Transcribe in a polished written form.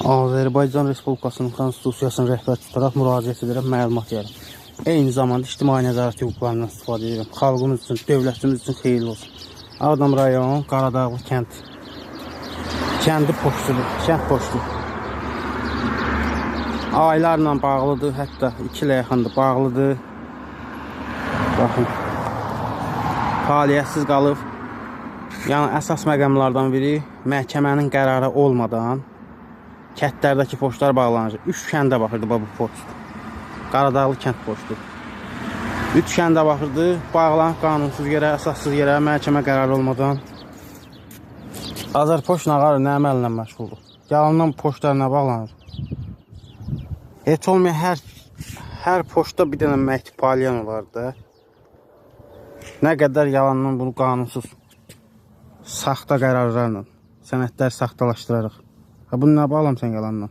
Azərbaycan Respublikasının Konstitusiyasını rəhbər tutaraq müraciət edirəm, məlumat verirəm. Eyni zamanda ictimai nəzarət hüquqlarından istifadə edirəm. Xalqımız üçün, dövlətimiz üçün xeyirli olsun. Ağdam rayon, Qaradağlı kəndi poçtudur, kənd poçtu. Aylarla bağlıdır, hətta 2 ilə yaxındır bağlıdır. Baxın, fəaliyyətsiz qalıb. Yəni, əsas məqamlardan biri məhkəmənin qərarı olmadan kətlərdəki poçtlar bağlanacaq. 3 kəndə baxırdı bu poçt. Qaradağlı kənd poçtu. 3 kəndə baxırdı, bağlanıb qanunsuz yerə, əsassız yerə, məhkəmə qərarı olmadan. Azərpoçt nağarı nə əməllə məşğuldur? Yalandan poçtlarına bağlanır. Heç olmayan hər poçtda bir dənə məktub paylayan olar da. Nə qədər yalandan bunu qanunsuz saxta qərarlarla, sənədlər saxtalaşdıraraq. Bunu nə bağlamsan yalandan?